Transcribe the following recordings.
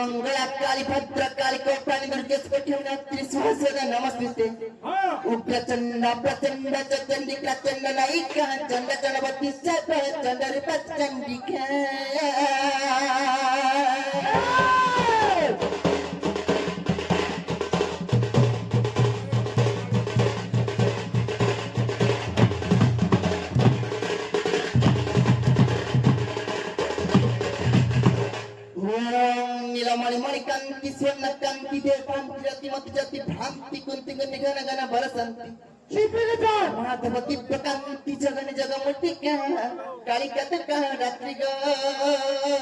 मंगला काली भद्र काली कौपाली दुर्गे स्फटिकनात्री सुहासिनी नमस्ते उग्रचंड प्रचंड चंडिका चंडनायिका चंड चंडवती सर्व चंडरूपा चंडिका नीलमणि मणिकांति स्वर्ण कांति देवांति रति मति जति भ्रांति कुंति गनि गण गण बरसंति माधव दिव्य कांति जगन जगमुटिका कालिका तका रात्रि ग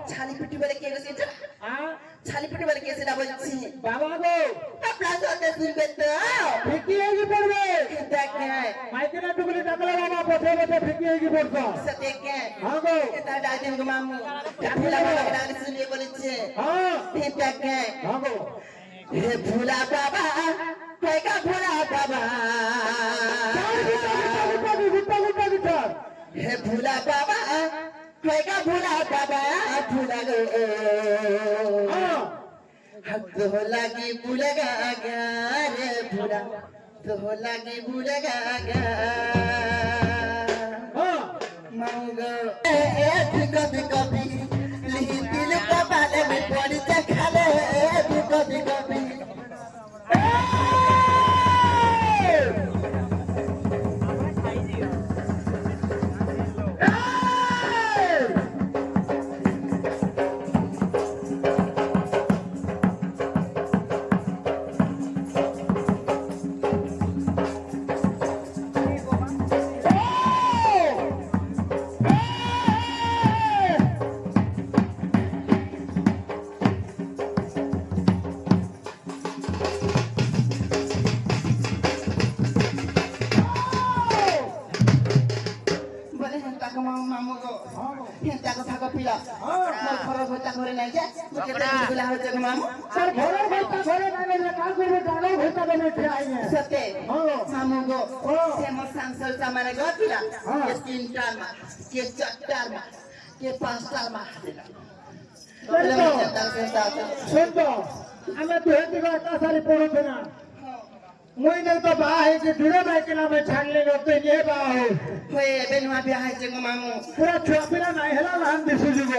छालीपिटी वाले के कैसे छालीपिटी वाले कैसे ना बोलছি बाबा गो अपना साथे सुनबे तो ফিকিয়েগি পড়বে দেখে মাইকেনা টুকুলি টাকলা বাবা পথে পথে ফিকিয়েগি পড়ছ সতে কে হ্যাঁ গো এটা ডাইদেন গো মামু ভুলা বাবা ডাক শুনিয়ে বলেছে হ্যাঁ দেখে হ্যাঁ গো হে ভুলা বাবা কয়কা ভুলা বাবা হে ভুলা বাবা কয়কা ভুলা বাবা ভুলা গো हद हो लगी भूलगा रे भूला तो हो लगी भूलगा मांगो कभी कभी लिही दिल का बाले में पड़ी खाले कभी कभी मुझे तो बाहर है कि जुड़े बैठे ना मैं छान लेंगे तो ये बाहर होए बेनवा बियाह है जे मामू पूरा छोपिला नहीं है ना लान दिसु जुगो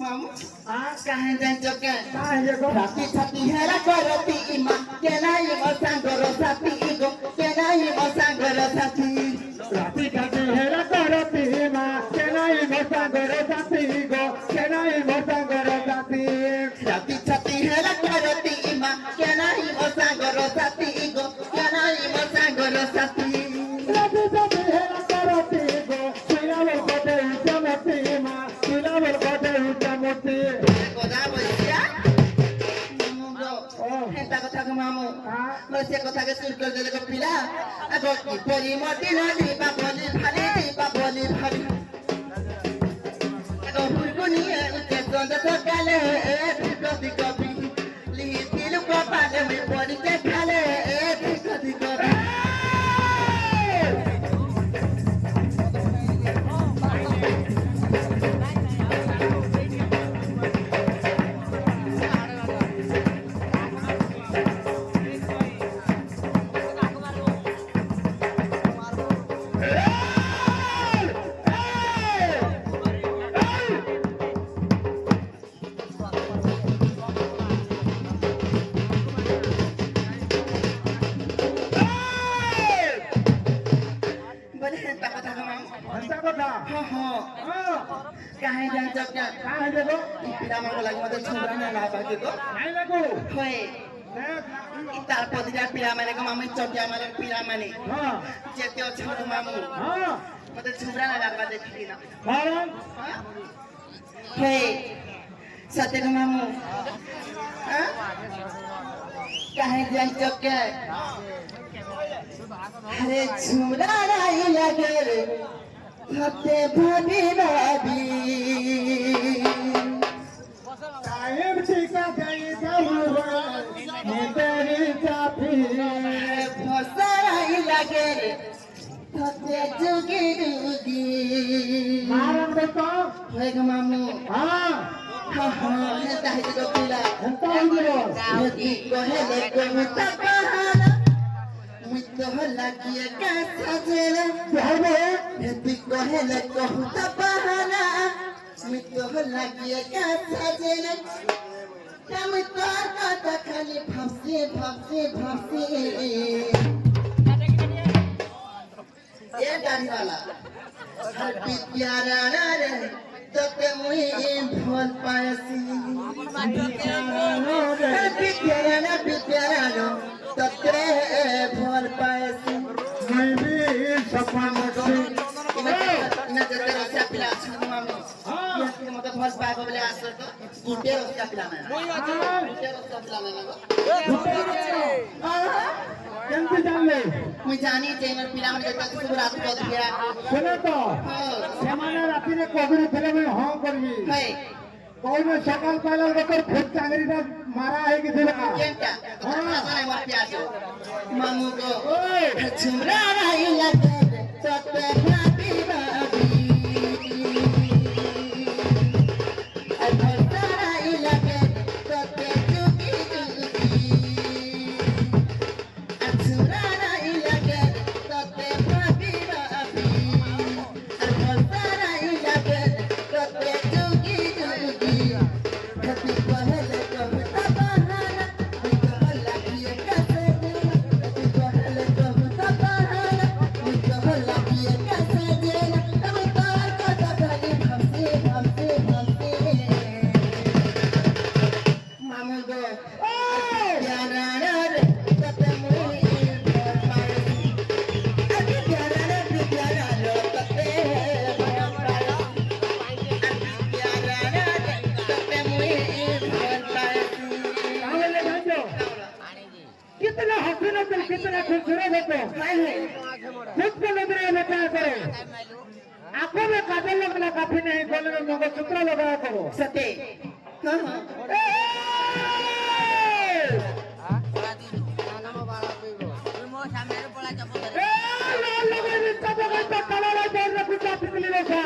मामू कहां जान चके काहे जे को राती छती हेरा करती इमा के नाही मसांगर साथी गो के नाही मसांगर साथी राती छती हेरा करती इमा के नाही मसांगर साथी गो के नाही मसांगर साथी राती छती हेरा करती इमा के नाही मसांगर साथी गो के नाही मसांगर साथी राती छती हेरा करती गो सिलावर कोटे चमती इमा सिलावर कोटे चमती गोदा बसिया हेता कथा को मामू से कथा के सुन कर देले को पिला आगो की परी मटी नदी बाबली भारी आगो हुरकुनी के संद सकाले कभी कभी ली दिल को पाले में परी के खाले कभी कभी काहे जान चक्का काहे देखो पिला मांगो लागि मते छुरा ना ला पाके को नहीं लगो होए इतार पदिरा पिला माने को मामे चटिया माने पिला माने हां जेते छोरो मामू हां मते छुरा ना ला पाके देखि ना कारण हे सत्य का मामू कहे जाई चौके अरे झूला राई लगे रे हते भाभी भाभी साहेब टीका गई जरूर तेरी चापी फसा राई लगे रे हते जुगी जुगी मारन देखो हे का मामू हाँ हाँ हाँ हेता है तो पिला ಎಂತ ಹೋಗಿರೋ यदि कहले कहता पहाड़ा मुझ लगिए कैसा जेला ಯಾರು यदि कहले कहता पहाड़ा मुझ लगिए कैसा जेला हम तो कहता खाली फंसे फंसे फंसे ये गाड़ी वाला हर प्यारा रे तो के मुझे भोल पायसी प्यारा तत्रे भोल पायसी मैं भी सपन से ina jadar rasa pila semua mi yang kita भोल पाए बोले आसर तो गुटे रसा pila ना गुटे रसा pila ना কেমতি জানলে मुझे जानी चैनल pila में जब तक सुबह रात को दिया শোনো তো সেমানে রাতিরে কবির ফিল্মে হং করবি है কইনে সকাল পাইলা বকর ফুট চাংরিটা মারা হয়ে গেছিল केंटा तो क्या बना मत प्याज मामू को ওই झुमरा रही लगे तो ते भाभी भाभी झुमरा रही लगे तो ते जुगी जुगी झुमरा रही लगे तो ते भाभी भाभी झुमरा रही लगे तो ते जुगी जुगी कभी पहले कहता बहाना कहला किए कैसे कभी पहले कहता बहाना कहला किए कैसे जेना हम तार का खाली भमसे भमसे भमसे मामू गो प्यारा रे तब मुई पारसी अभी प्यारा रे तब प्यारा रे तब मुई पारसी তাহলে জানো कितना हसीना तो कितना खूबसूरत है तो खुद को नजर में क्या करो आंखों में काजल लगना काफी नहीं गले में मंगलसूत्र लगाया करो सते हाँ हाँ लाल लगे रिश्ता जगह तो काला लाल जोड़ रखो चापी के लिए रखा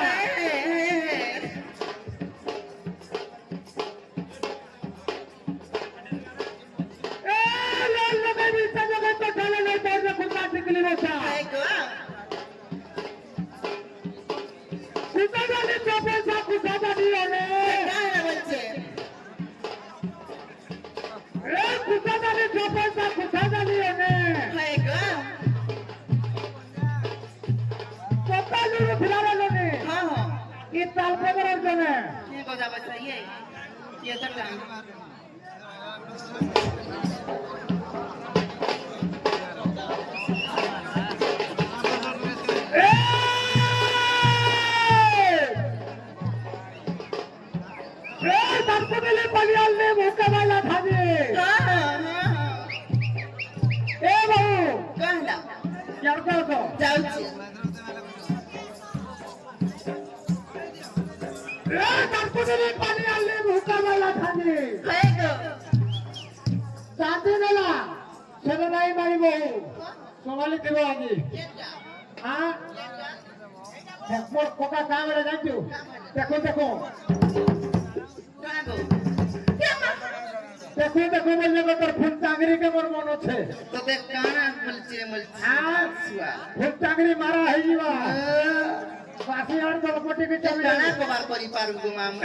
लाल लगे रिश्ता जगह तो काला लाल जोड़ रखो चापी के लिए रखा कुत्ता वाले चौपे सा कुत्ता वाली होने कुत्ता वाले चौपे सा कुत्ता वाली होने चौपाली फिरा रहे ने ये ताल पे बरस देने दर्शक बलियाल ने मौका वाला था जी ए बहू क्या करो दर्शक बलियाल ने मौका वाला था जी साथी नेला चलो नहीं भाई बहू सोमाली देव आगे हाँ देखो कोका काम रे जाइयो देखो देखो देखो देखो बोलने को तर फुट टांगरी के मोर मन छे तो ते काना मलचे हाँ फुट टांगरी मारा है जीवा बासी आड़ दलपटी के चल काना को बार करी पारू गो मामू